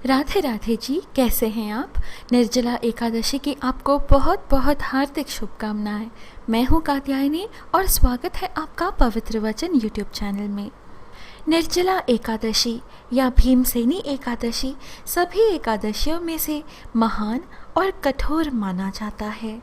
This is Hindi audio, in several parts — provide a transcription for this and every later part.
राधे राधे जी, कैसे हैं आप। निर्जला एकादशी की आपको बहुत बहुत हार्दिक शुभकामनाएं। मैं हूं कात्यायनी और स्वागत है आपका पवित्र वचन यूट्यूब चैनल में। निर्जला एकादशी या भीमसेनी एकादशी सभी एकादशियों में से महान और कठोर माना जाता है।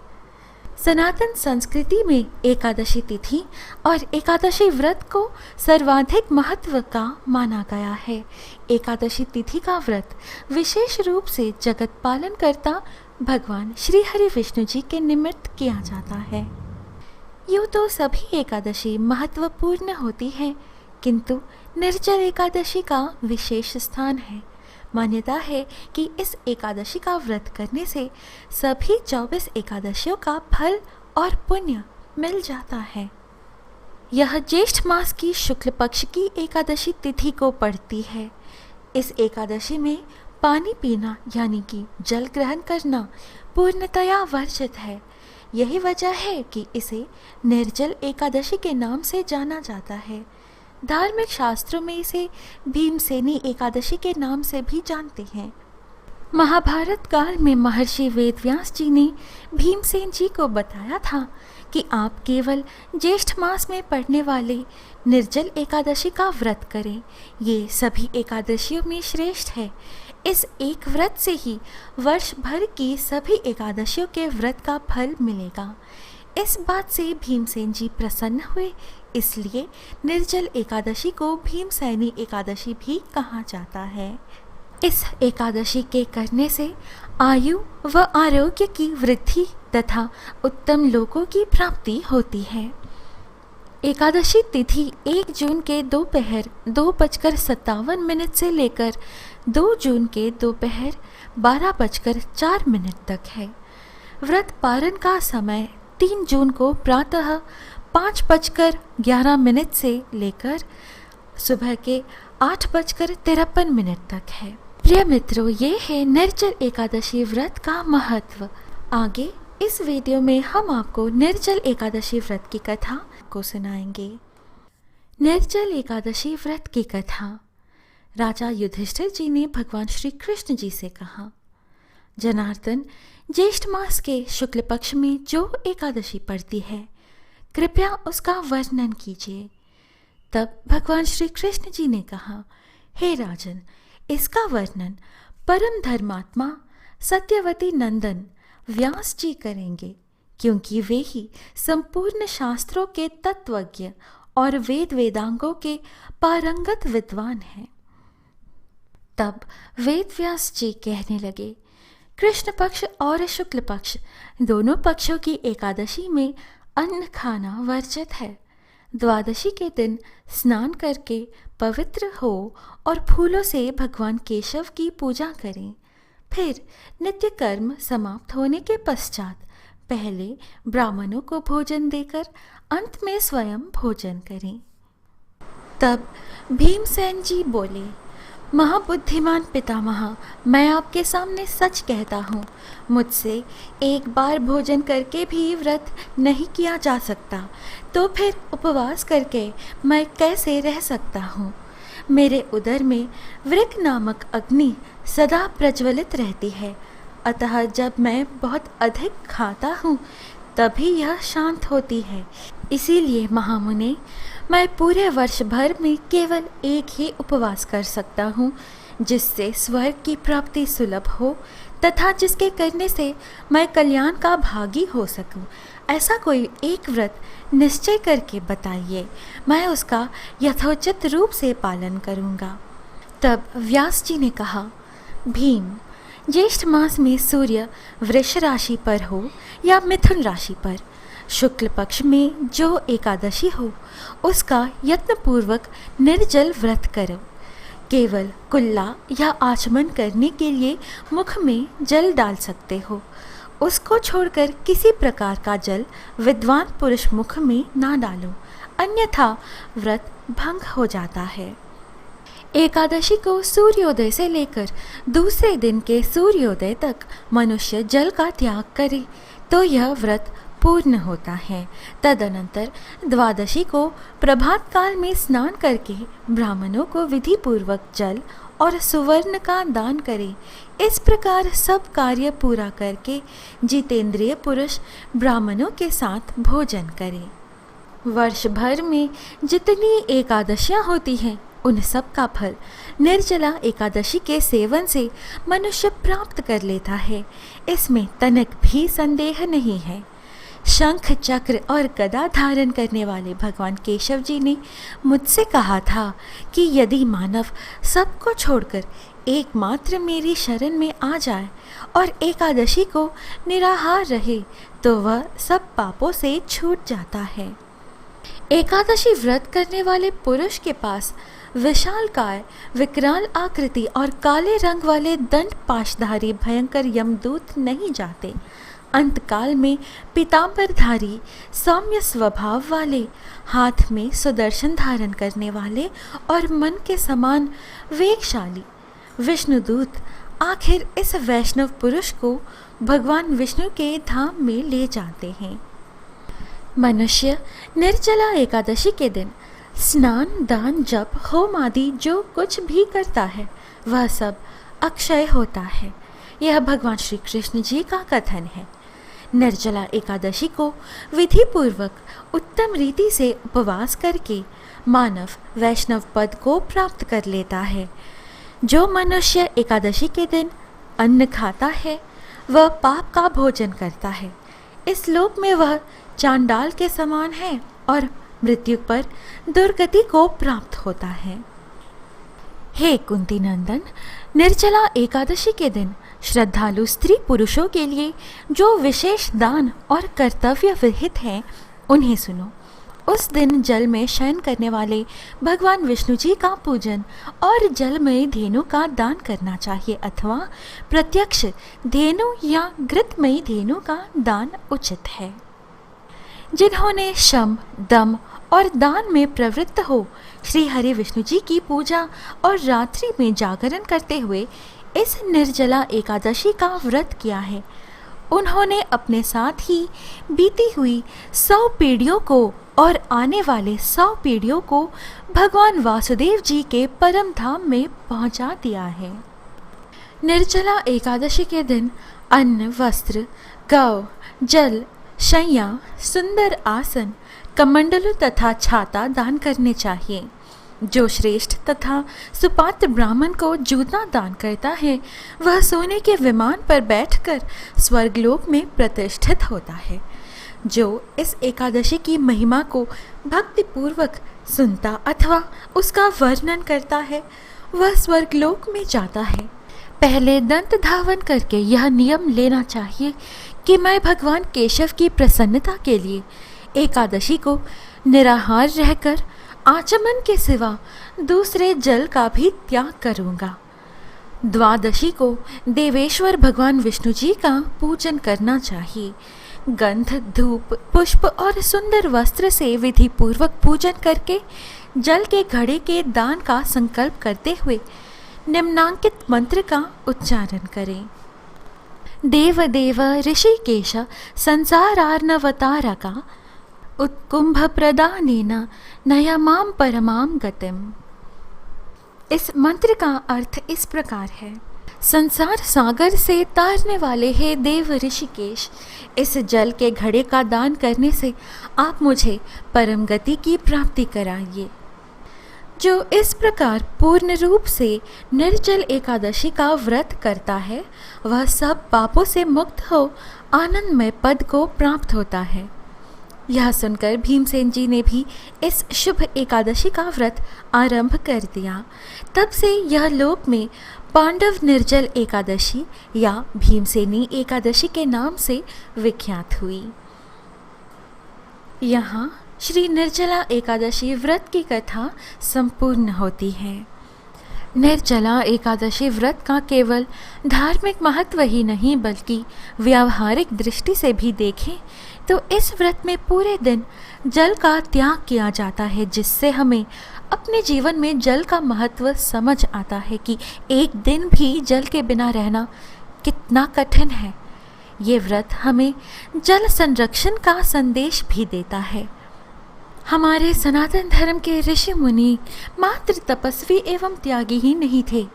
सनातन संस्कृति में एकादशी तिथि और एकादशी व्रत को सर्वाधिक महत्व का माना गया है। एकादशी तिथि का व्रत विशेष रूप से जगत पालन करता भगवान श्री हरि विष्णु जी के निमित्त किया जाता है। यूँ तो सभी एकादशी महत्वपूर्ण होती है, किंतु निर्जल एकादशी का विशेष स्थान है। मान्यता है कि इस एकादशी का व्रत करने से सभी 24 एकादशियों का फल और पुण्य मिल जाता है। यह ज्येष्ठ मास की शुक्ल पक्ष की एकादशी तिथि को पड़ती है। इस एकादशी में पानी पीना यानी कि जल ग्रहण करना पूर्णतया वर्जित है। यही वजह है कि इसे निर्जल एकादशी के नाम से जाना जाता है। धार्मिक शास्त्रों में इसे भीमसेनी एकादशी के नाम से भी जानते हैं। महाभारत काल में महर्षि वेदव्यास जी ने भीमसेन जी को बताया था कि आप केवल ज्येष्ठ मास में पड़ने वाले निर्जल एकादशी का व्रत करें। ये सभी एकादशियों में श्रेष्ठ है। इस एक व्रत से ही वर्ष भर की सभी एकादशियों के व्रत का फल मिलेगा। इस बात से भीमसेन जी प्रसन्न हुए, इसलिए निर्जल एकादशी को भीमसेनी एकादशी भी कहा जाता है। इस एकादशी के करने से आयु व आरोग्य की वृद्धि तथा उत्तम लोकों की प्राप्ति होती है। एकादशी तिथि 1 जून के दोपहर 2:57 से लेकर 2 जून के दोपहर 12:04 तक है। व्रत पारण का समय 3 जून को प्रातः 5:11 से लेकर सुबह के 8:53 तक है। प्रिय मित्रों, ये है निर्जल एकादशी व्रत का महत्व। आगे इस वीडियो में हम आपको निर्जल एकादशी व्रत की कथा को सुनाएंगे। निर्जल एकादशी व्रत की कथा। राजा युधिष्ठिर जी ने भगवान श्री कृष्ण जी से कहा, जनार्दन, ज्येष्ठ मास के शुक्ल पक्ष में जो एकादशी पड़ती है, कृपया उसका वर्णन कीजिए। तब भगवान श्री कृष्ण जी ने कहा, हे राजन, इसका वर्णन परम धर्मात्मा सत्यवती नंदन व्यास जी करेंगे, क्योंकि वे ही संपूर्ण शास्त्रों के तत्वज्ञ और वेद वेदांगों के पारंगत विद्वान हैं। तब वेद व्यास जी कहने लगे, कृष्ण पक्ष और शुक्ल पक्ष दोनों पक्षों की एकादशी में अन्न खाना वर्जित है। द्वादशी के दिन स्नान करके पवित्र हो और फूलों से भगवान केशव की पूजा करें। फिर नित्य कर्म समाप्त होने के पश्चात पहले ब्राह्मणों को भोजन देकर अंत में स्वयं भोजन करें। तब भीमसेन जी बोले, महाबुद्धिमान पितामह, मैं आपके सामने सच कहता हूँ, मुझसे एक बार भोजन करके भी व्रत नहीं किया जा सकता, तो फिर उपवास करके मैं कैसे रह सकता हूँ। मेरे उदर में वृक्क नामक अग्नि सदा प्रज्वलित रहती है, अतः जब मैं बहुत अधिक खाता हूँ तभी यह शांत होती है। इसीलिए महामुने, मैं पूरे वर्ष भर में केवल एक ही उपवास कर सकता हूँ, जिससे स्वर्ग की प्राप्ति सुलभ हो तथा जिसके करने से मैं कल्याण का भागी हो सकूँ। ऐसा कोई एक व्रत निश्चय करके बताइए, मैं उसका यथोचित रूप से पालन करूँगा। तब व्यास जी ने कहा, भीम, ज्येष्ठ मास में सूर्य वृष राशि पर हो या मिथुन राशि पर, शुक्ल पक्ष में जो एकादशी हो उसका यत्नपूर्वक निर्जल व्रत करो। केवल कुल्ला या आचमन करने के लिए मुख में जल डाल सकते हो। उसको छोड़कर किसी प्रकार का जल विद्वान पुरुष मुख में ना डालो, अन्यथा व्रत भंग हो जाता है। एकादशी को सूर्योदय से लेकर दूसरे दिन के सूर्योदय तक मनुष्य जल का त्याग करे तो यह व्रत पूर्ण होता है। तदनंतर द्वादशी को प्रभात काल में स्नान करके ब्राह्मणों को विधि पूर्वक जल और सुवर्ण का दान करे। इस प्रकार सब कार्य पूरा करके जितेंद्रिय पुरुष ब्राह्मणों के साथ भोजन करे। वर्ष भर में जितनी एकादशियां होती हैं उन सब का फल निर्जला एकादशी के सेवन से मनुष्य प्राप्त कर लेता है, इसमें तनिक भी संदेह नहीं है। शंख चक्र और गदा धारण करने वाले भगवान केशव जी ने मुझसे कहा था कि यदि मानव सबको छोड़कर एकमात्र मेरी शरण में आ जाए और एकादशी को निराहार रहे तो वह सब पापों से छूट जाता है। एकादशी व्रत करने वाले पुरुष के पास विशालकाय, विकराल आकृति और काले रंग वाले दंड पाशधारी भयंकर यमदूत नहीं जाते। अंतकाल में पीतांबरधारी, सौम्य स्वभाव वाले, हाथ में सुदर्शन धारण करने वाले और मन के समान वेगशाली विष्णुदूत आखिर इस वैष्णव पुरुष को भगवान विष्णु के धाम में ले जाते हैं। मनुष्य निर्जला एकादशी के दिन स्नान, दान, जप, होम आदि जो कुछ भी करता है वह सब अक्षय होता है। यह भगवान श्री कृष्ण जी का कथन है। निर्जला एकादशी को विधि पूर्वक उत्तम रीति से उपवास करके मानव वैष्णव पद को प्राप्त कर लेता है। जो मनुष्य एकादशी के दिन अन्न खाता है वह पाप का भोजन करता है। इस लोक में वह चांडाल के समान है और मृत्यु पर दुर्गति को प्राप्त होता है। हे कुंती नंदन, निर्जला एकादशी के दिन श्रद्धालु स्त्री पुरुषों के लिए जो विशेष दान और कर्तव्य विहित हैं उन्हें सुनो। उस दिन जल में शयन करने वाले भगवान विष्णु जी का पूजन और जलमयी धेनु का दान करना चाहिए अथवा प्रत्यक्ष धेनु या घृतमयी धेनु का दान उचित है। जिन्होंने शम, दम और दान में प्रवृत्त हो श्री हरि विष्णु जी की पूजा और रात्रि में जागरण करते हुए इस निर्जला एकादशी का व्रत किया है, उन्होंने अपने साथ ही बीती हुई 100 पीढ़ियों को और आने वाले 100 पीढ़ियों को भगवान वासुदेव जी के परम धाम में पहुंचा दिया है। निर्जला एकादशी के दिन अन्न, वस्त्र, गौ, जल, शैया, सुंदर आसन, कमंडलु तथा छाता दान करने चाहिए। जो श्रेष्ठ तथा सुपात्र ब्राह्मण को जूता दान करता है वह सोने के विमान पर बैठकर स्वर्गलोक में प्रतिष्ठित होता है। जो इस एकादशी की महिमा को भक्तिपूर्वक सुनता अथवा उसका वर्णन करता है वह स्वर्गलोक में जाता है। पहले दंत धावन करके यह नियम लेना चाहिए कि मैं भगवान केशव की प्रसन्नता के लिए एकादशी को निराहार रहकर आचमन के सिवा दूसरे जल का भी त्याग करूँगा। द्वादशी को देवेश्वर भगवान विष्णु जी का पूजन करना चाहिए। गंध, धूप, पुष्प और सुंदर वस्त्र से विधि पूर्वक पूजन करके जल के घड़े के दान का संकल्प करते हुए निम्नांकित मंत्र का उच्चारण करें। देव देव ऋषिकेश संसारार्णवतारका उत्कुंभ प्रदानेन नयामाम परमाम गतिम। इस मंत्र का अर्थ इस प्रकार है। संसार सागर से तारने वाले हे देव ऋषिकेश, इस जल के घड़े का दान करने से आप मुझे परम गति की प्राप्ति कराइए। जो इस प्रकार पूर्ण रूप से निर्जल एकादशी का व्रत करता है वह सब पापों से मुक्त हो आनंदमय पद को प्राप्त होता है। यह सुनकर भीमसेन जी ने भी इस शुभ एकादशी का व्रत आरंभ कर दिया। तब से यह लोक में पांडव निर्जल एकादशी या भीमसेनी एकादशी के नाम से विख्यात हुई। यहाँ श्री निर्जला एकादशी व्रत की कथा संपूर्ण होती है। निर्जला एकादशी व्रत का केवल धार्मिक महत्व ही नहीं बल्कि व्यावहारिक दृष्टि से भी देखें तो इस व्रत में पूरे दिन जल का त्याग किया जाता है, जिससे हमें अपने जीवन में जल का महत्व समझ आता है कि एक दिन भी जल के बिना रहना कितना कठिन है। ये व्रत हमें जल संरक्षण का संदेश भी देता है। हमारे सनातन धर्म के ऋषि मुनि मात्र तपस्वी एवं त्यागी ही नहीं थे,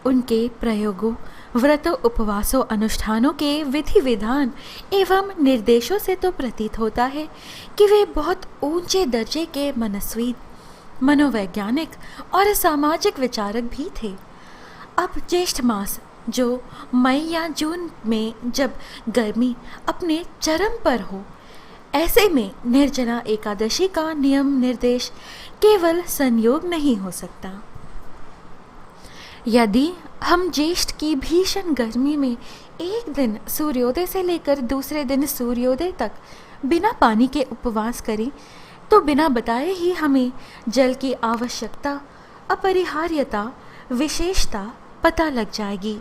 उनके प्रयोगों, व्रतों, उपवासों, अनुष्ठानों के विधि विधान एवं निर्देशों से तो प्रतीत होता है कि वे बहुत ऊंचे दर्जे के मनस्वी, मनोवैज्ञानिक और सामाजिक विचारक भी थे। अब ज्येष्ठ मास, जो मई या जून में जब गर्मी अपने चरम पर हो, ऐसे में निर्जला एकादशी का नियम निर्देश केवल संयोग नहीं हो सकता। यदि हम ज्येष्ठ की भीषण गर्मी में एक दिन सूर्योदय से लेकर दूसरे दिन सूर्योदय तक बिना पानी के उपवास करें, तो बिना बताए ही हमें जल की आवश्यकता, अपरिहार्यता, विशेषता पता लग जाएगी।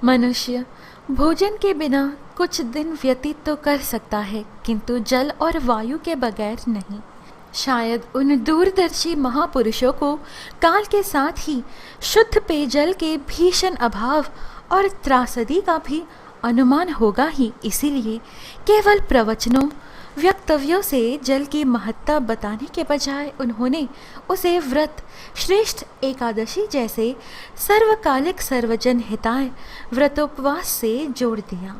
मनुष्य भोजन के बिना कुछ दिन व्यतीत तो कर सकता है, किंतु जल और वायु के बगैर नहीं। शायद उन दूरदर्शी महापुरुषों को काल के साथ ही शुद्ध पेयजल के भीषण अभाव और त्रासदी का भी अनुमान होगा ही, इसीलिए केवल प्रवचनों, वक्तव्यों से जल की महत्ता बताने के बजाय उन्होंने उसे व्रत, श्रेष्ठ एकादशी जैसे सर्वकालिक सर्वजन हिताय व्रतोपवास से जोड़ दिया।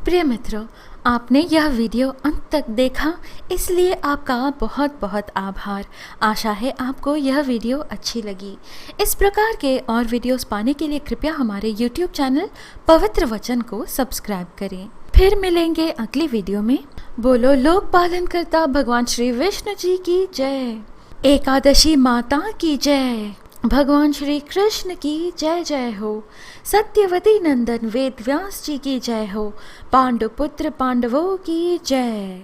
प्रिय मित्रों, आपने यह वीडियो अंत तक देखा, इसलिए आपका बहुत बहुत आभार। आशा है आपको यह वीडियो अच्छी लगी। इस प्रकार के और वीडियोस पाने के लिए कृपया हमारे YouTube चैनल पवित्र वचन को सब्सक्राइब करें। फिर मिलेंगे अगली वीडियो में। बोलो लोक पालन करता भगवान श्री विष्णु जी की जय, एकादशी माता की जय, भगवान श्री कृष्ण की जय जय हो, सत्यवती नंदन वेद व्यास जी की जय हो, पांडुपुत्र पांडवों की जय।